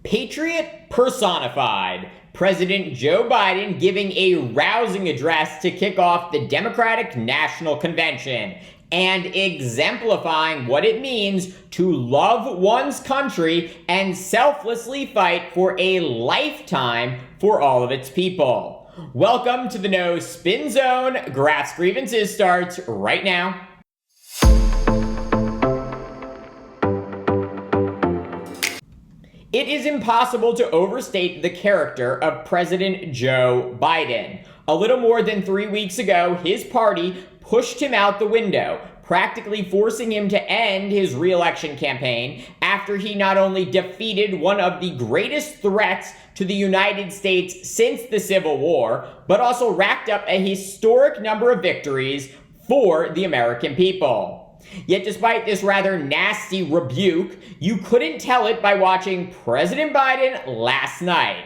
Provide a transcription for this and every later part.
Patriot personified. President Joe Biden giving a rousing address to kick off the Democratic National Convention and exemplifying what it means to love one's country and selflessly fight for a lifetime for all of its people. Welcome to the No Spin Zone. Grass Grievances starts right now. It is impossible to overstate the character of President Joe Biden. A little more than 3 weeks ago, his party pushed him out the window, practically forcing him to end his re-election campaign after he not only defeated one of the greatest threats to the United States since the Civil War, but also racked up a historic number of victories for the American people. Yet despite this rather nasty rebuke, you couldn't tell it by watching President Biden last night.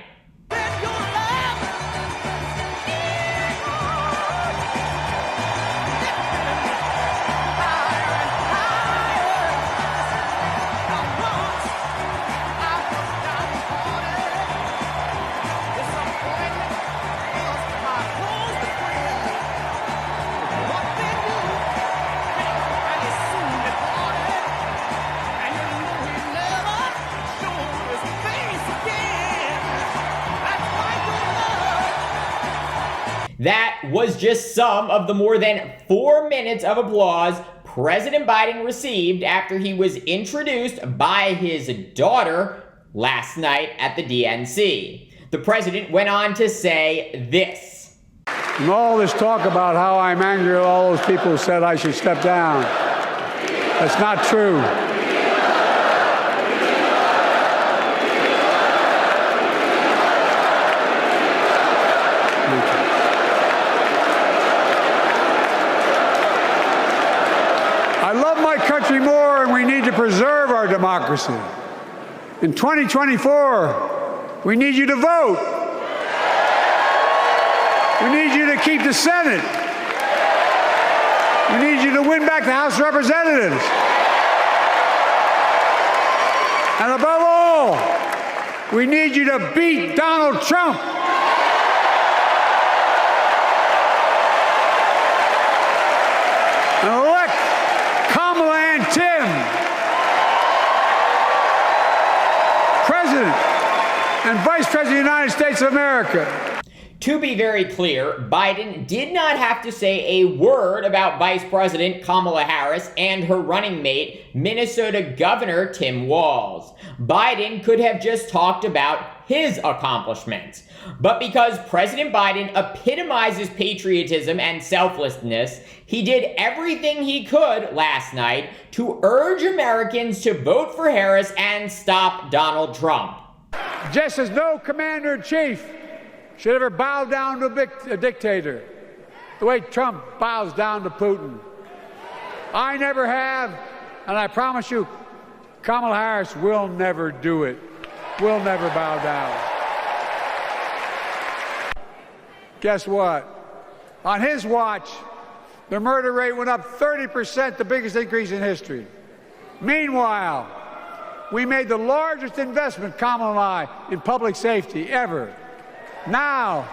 That was just some of the more than 4 minutes of applause President Biden received after he was introduced by his daughter last night at the DNC. The president went on to say this. And all this talk about how I'm angry at all those people who said I should step down. That's not true. I love my country more, and we need to preserve our democracy. In 2024, we need you to vote. We need you to keep the Senate. We need you to win back the House of Representatives. And above all, we need you to beat Donald Trump. And elect Kamala and Tim, President and Vice President of the United States of America. To be very clear, Biden did not have to say a word about Vice President Kamala Harris and her running mate, Minnesota Governor Tim Walz. Biden could have just talked about his accomplishments. But because President Biden epitomizes patriotism and selflessness, he did everything he could last night to urge Americans to vote for Harris and stop Donald Trump. Just as no commander-in-chief should ever bow down to a dictator, the way Trump bows down to Putin. I never have, and I promise you, Kamala Harris will never do it. Will never bow down. Guess what? On his watch, the murder rate went up 30%, the biggest increase in history. Meanwhile, we made the largest investment, Kamala and I, in public safety ever. Now,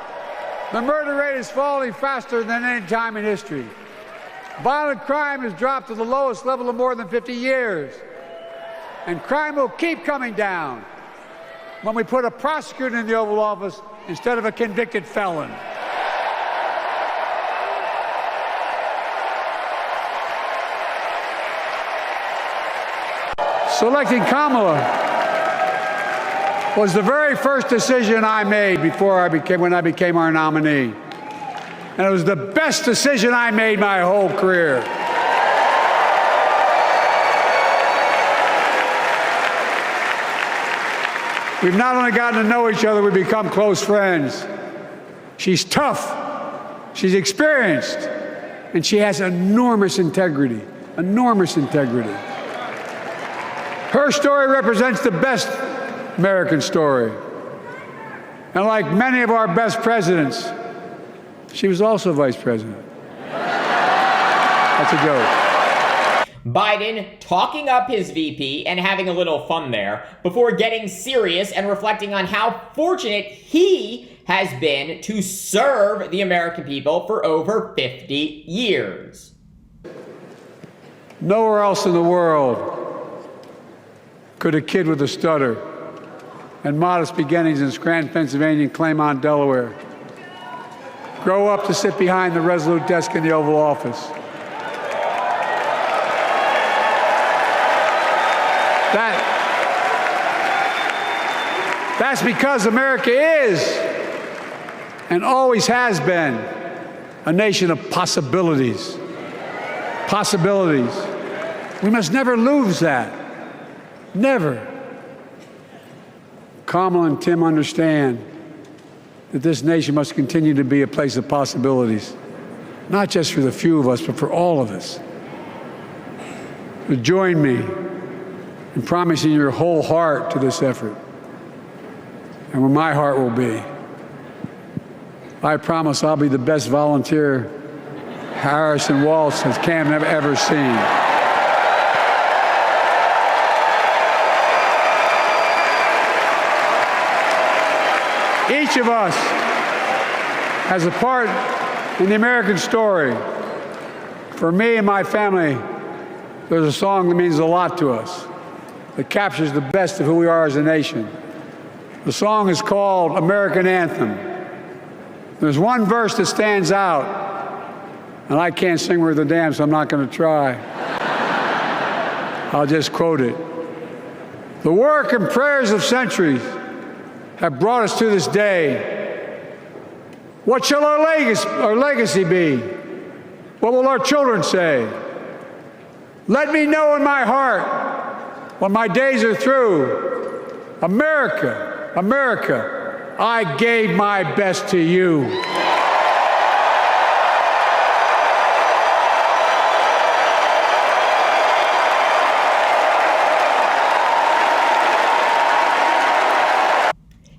the murder rate is falling faster than any time in history. Violent crime has dropped to the lowest level in more than 50 years. And crime will keep coming down when we put a prosecutor in the Oval Office instead of a convicted felon. Selecting Kamala was the very first decision I made when I became our nominee. And it was the best decision I made my whole career. We've not only gotten to know each other, we've become close friends. She's tough, she's experienced, and she has enormous integrity, enormous integrity. Her story represents the best American story. And like many of our best presidents, she was also vice president. That's a joke. Biden talking up his VP and having a little fun there before getting serious and reflecting on how fortunate he has been to serve the American people for over 50 years. Nowhere else in the world could a kid with a stutter and modest beginnings in Scranton, Pennsylvania, and Claymont, Delaware, grow up to sit behind the resolute desk in the Oval Office. That's because America is and always has been a nation of possibilities. Possibilities. We must never lose that. Never. Kamala and Tim understand that this nation must continue to be a place of possibilities, not just for the few of us, but for all of us. So join me in promising your whole heart to this effort, and where my heart will be. I promise I'll be the best volunteer Harris and Walsh has Cam ever seen. Each of us has a part in the American story. For me and my family, there's a song that means a lot to us, that captures the best of who we are as a nation. The song is called American Anthem. There's one verse that stands out, and I can't sing worth a damn, so I'm not going to try. I'll just quote it. The work and prayers of centuries have brought us to this day. What shall our legacy be? What will our children say? Let me know in my heart, when my days are through, America, America, I gave my best to you.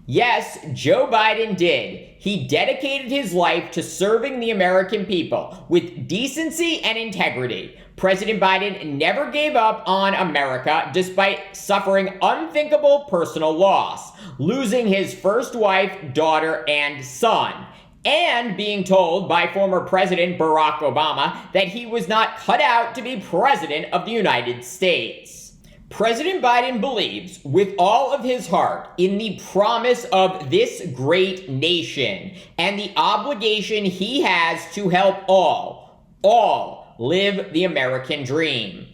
Yes, Joe Biden did. He dedicated his life to serving the American people with decency and integrity. President Biden never gave up on America despite suffering unthinkable personal loss, losing his first wife, daughter, and son, and being told by former President Barack Obama that he was not cut out to be President of the United States. President Biden believes with all of his heart in the promise of this great nation and the obligation he has to help all live the American dream.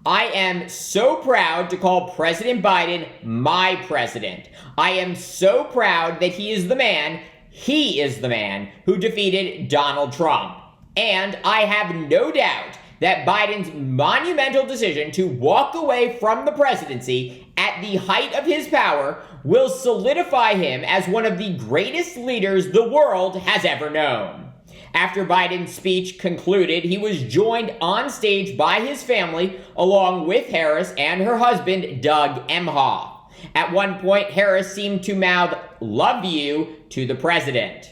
I am so proud to call President Biden my president. I am so proud that he is the man who defeated Donald Trump. And I have no doubt that Biden's monumental decision to walk away from the presidency at the height of his power will solidify him as one of the greatest leaders the world has ever known. After Biden's speech concluded, he was joined on stage by his family, along with Harris and her husband, Doug Emhoff. At one point, Harris seemed to mouth, "Love you," to the president.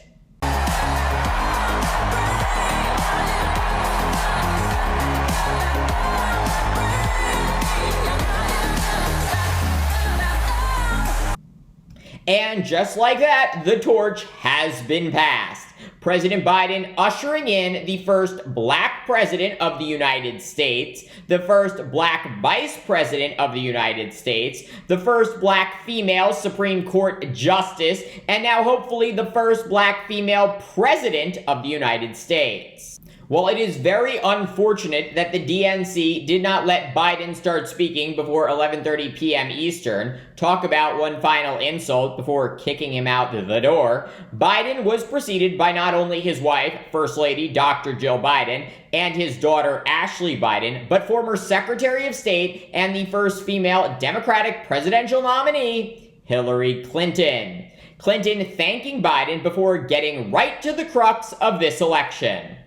And just like that, the torch has been passed. President Biden ushering in the first black president of the United States, the first black vice president of the United States, the first black female Supreme Court justice, and now hopefully the first black female president of the United States. While it is very unfortunate that the DNC did not let Biden start speaking before 11:30 p.m. Eastern, talk about one final insult before kicking him out the door, Biden was preceded by not only his wife, First Lady Dr. Jill Biden, and his daughter Ashley Biden, but former Secretary of State and the first female Democratic presidential nominee, Hillary Clinton. Clinton thanking Biden before getting right to the crux of this election.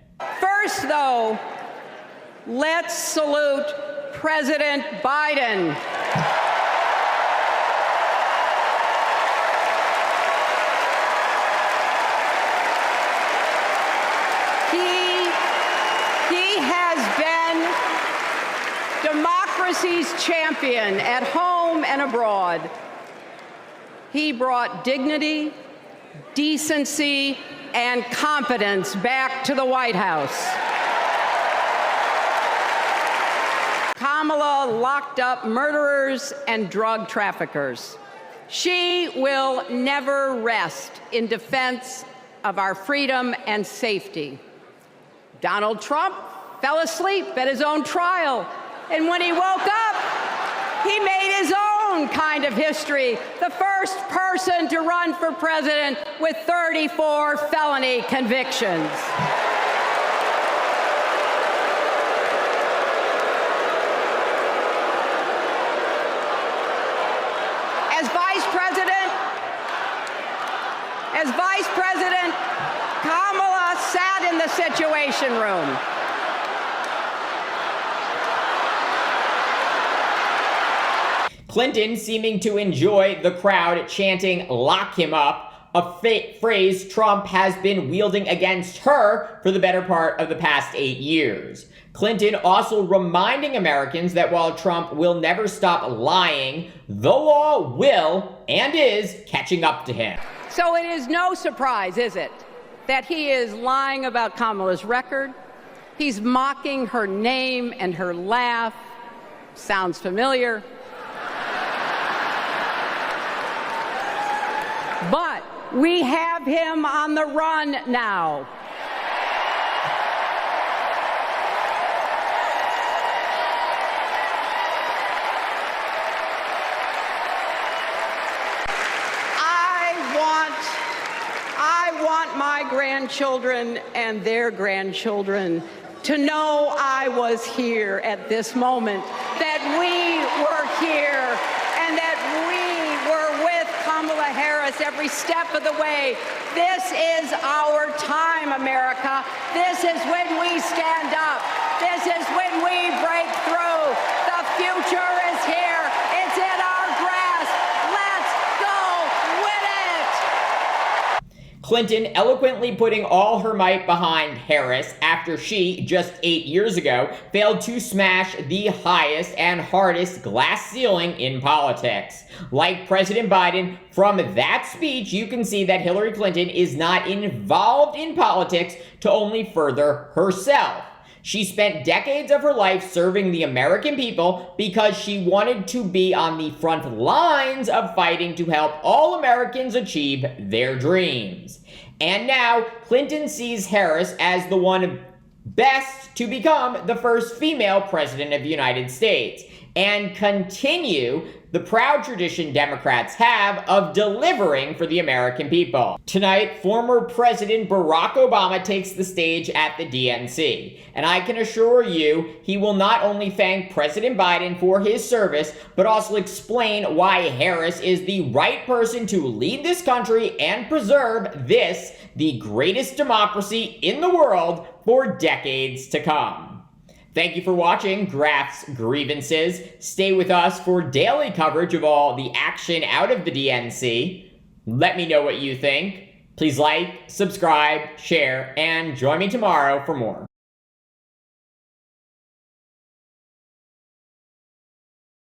First, though, let's salute President Biden. He has been democracy's champion at home and abroad. He brought dignity, decency, and competence back to the White House. Kamala locked up murderers and drug traffickers. She will never rest in defense of our freedom and safety. Donald Trump fell asleep at his own trial, and when he woke up, he made his own kind of history, the first person to run for president with 34 felony convictions. As Vice President, Kamala sat in the Situation Room. Clinton seeming to enjoy the crowd chanting "lock him up," a phrase Trump has been wielding against her for the better part of the past 8 years. Clinton also reminding Americans that while Trump will never stop lying, the law will and is catching up to him. So it is no surprise, is it, that he is lying about Kamala's record? He's mocking her name and her laugh. Sounds familiar. But we have him on the run now. I want my grandchildren and their grandchildren to know I was here at this moment, that we were here, and that we were with Kamala Harris every step of the way. This is our time, America. This is when we stand up. This is when we break through. The future is here. It's in our grasp. Let's go win it. Clinton eloquently putting all her might behind Harris after she, just 8 years ago, failed to smash the highest and hardest glass ceiling in politics. Like President Biden, from that speech, you can see that Hillary Clinton is not involved in politics to only further herself. She spent decades of her life serving the American people because she wanted to be on the front lines of fighting to help all Americans achieve their dreams. And now, Clinton sees Harris as the one best to become the first female president of the United States and continue the proud tradition Democrats have of delivering for the American people. Tonight, former President Barack Obama takes the stage at the DNC, and I can assure you he will not only thank President Biden for his service, but also explain why Harris is the right person to lead this country and preserve this, the greatest democracy in the world, for decades to come. Thank you for watching Graf's Grievances. Stay with us for daily coverage of all the action out of the DNC. Let me know what you think. Please like, subscribe, share, and join me tomorrow for more.